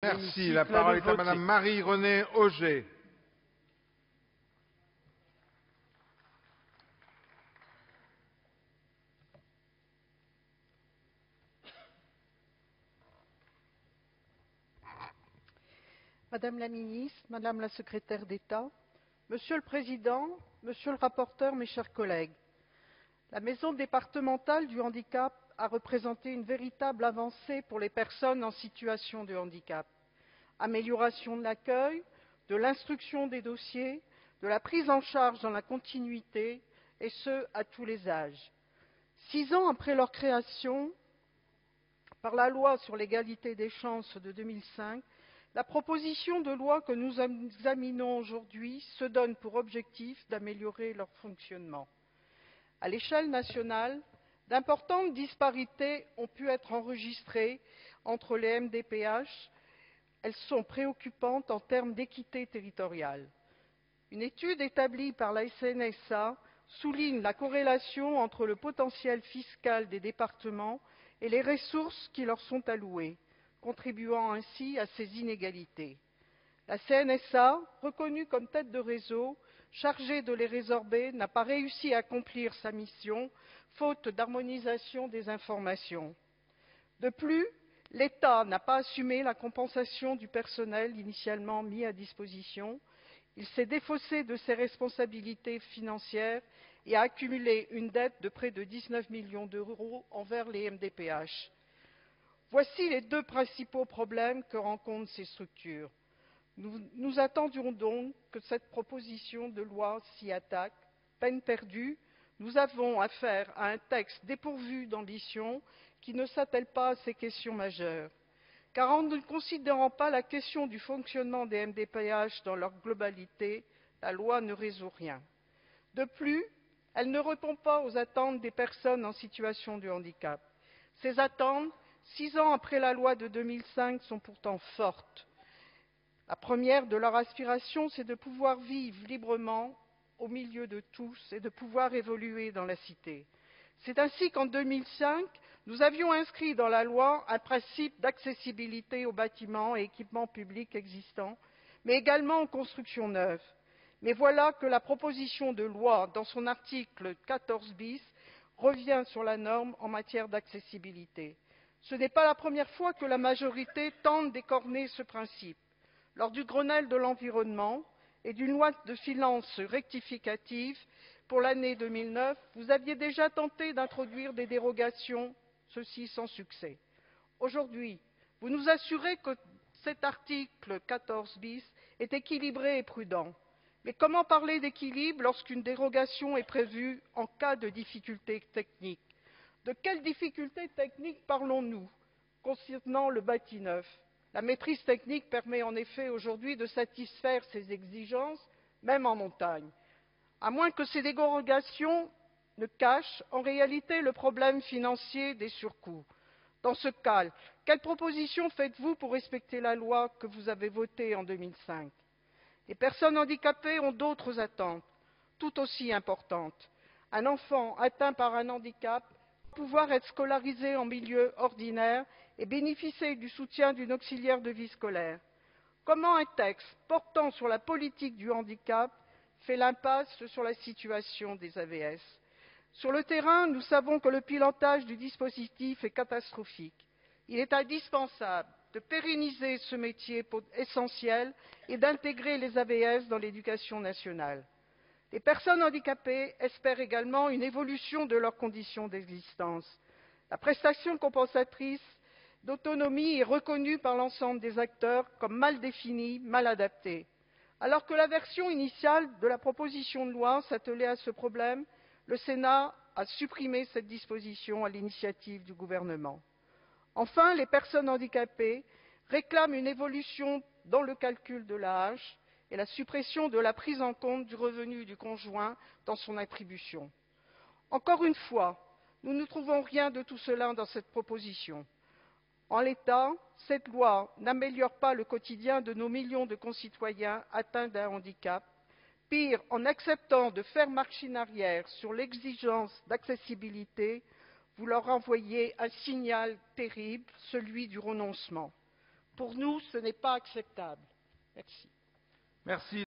Merci. La parole est à Madame Marie-Renée Auger. Madame la Ministre, Madame la Secrétaire d'État, Monsieur le Président, Monsieur le rapporteur, mes chers collègues, la Maison départementale du handicap a représenté une véritable avancée pour les personnes en situation de handicap. Amélioration de l'accueil, de l'instruction des dossiers, de la prise en charge dans la continuité, et ce, à tous les âges. 6 ans après leur création, par la loi sur l'égalité des chances de 2005, la proposition de loi que nous examinons aujourd'hui se donne pour objectif d'améliorer leur fonctionnement. À l'échelle nationale, d'importantes disparités ont pu être enregistrées entre les MDPH. Elles sont préoccupantes en termes d'équité territoriale. Une étude établie par la CNSA souligne la corrélation entre le potentiel fiscal des départements et les ressources qui leur sont allouées, contribuant ainsi à ces inégalités. La CNSA, reconnue comme tête de réseau, chargée de les résorber, n'a pas réussi à accomplir sa mission, faute d'harmonisation des informations. De plus, l'État n'a pas assumé la compensation du personnel initialement mis à disposition. Il s'est défaussé de ses responsabilités financières et a accumulé une dette de près de 19 millions d'euros envers les MDPH. Voici les 2 principaux problèmes que rencontrent ces structures. Nous attendions donc que cette proposition de loi s'y attaque. Peine perdue, nous avons affaire à un texte dépourvu d'ambition qui ne s'attelle pas à ces questions majeures. Car en ne considérant pas la question du fonctionnement des MDPH dans leur globalité, la loi ne résout rien. De plus, elle ne répond pas aux attentes des personnes en situation de handicap. Ces attentes, 6 ans après la loi de 2005, sont pourtant fortes. La première de leurs aspirations, c'est de pouvoir vivre librement au milieu de tous et de pouvoir évoluer dans la cité. C'est ainsi qu'en 2005, nous avions inscrit dans la loi un principe d'accessibilité aux bâtiments et équipements publics existants, mais également aux constructions neuves. Mais voilà que la proposition de loi, dans son article 14 bis, revient sur la norme en matière d'accessibilité. Ce n'est pas la première fois que la majorité tente d'écorner ce principe. Lors du Grenelle de l'environnement et d'une loi de finances rectificative pour l'année 2009, vous aviez déjà tenté d'introduire des dérogations, ceci sans succès. Aujourd'hui, vous nous assurez que cet article 14 bis est équilibré et prudent. Mais comment parler d'équilibre lorsqu'une dérogation est prévue en cas de difficultés techniques? De quelles difficultés techniques parlons-nous concernant le bâti neuf? La maîtrise technique permet en effet aujourd'hui de satisfaire ces exigences, même en montagne, à moins que ces dérogations ne cachent en réalité le problème financier des surcoûts. Dans ce cas, quelles propositions faites-vous pour respecter la loi que vous avez votée en 2005? Les personnes handicapées ont d'autres attentes, tout aussi importantes. Un enfant atteint par un handicap doit pouvoir être scolarisé en milieu ordinaire et bénéficier du soutien d'une auxiliaire de vie scolaire. Comment un texte portant sur la politique du handicap fait l'impasse sur la situation des AVS? Sur le terrain, nous savons que le pilotage du dispositif est catastrophique. Il est indispensable de pérenniser ce métier essentiel et d'intégrer les AVS dans l'éducation nationale. Les personnes handicapées espèrent également une évolution de leurs conditions d'existence. La prestation compensatrice d'autonomie est reconnue par l'ensemble des acteurs comme mal définie, mal adaptée. Alors que la version initiale de la proposition de loi s'attelait à ce problème, le Sénat a supprimé cette disposition à l'initiative du gouvernement. Enfin, les personnes handicapées réclament une évolution dans le calcul de l'AAH et la suppression de la prise en compte du revenu du conjoint dans son attribution. Encore une fois, nous ne trouvons rien de tout cela dans cette proposition. En l'état, cette loi n'améliore pas le quotidien de nos millions de concitoyens atteints d'un handicap. Pire, en acceptant de faire marche arrière sur l'exigence d'accessibilité, vous leur envoyez un signal terrible, celui du renoncement. Pour nous, ce n'est pas acceptable. Merci. Merci.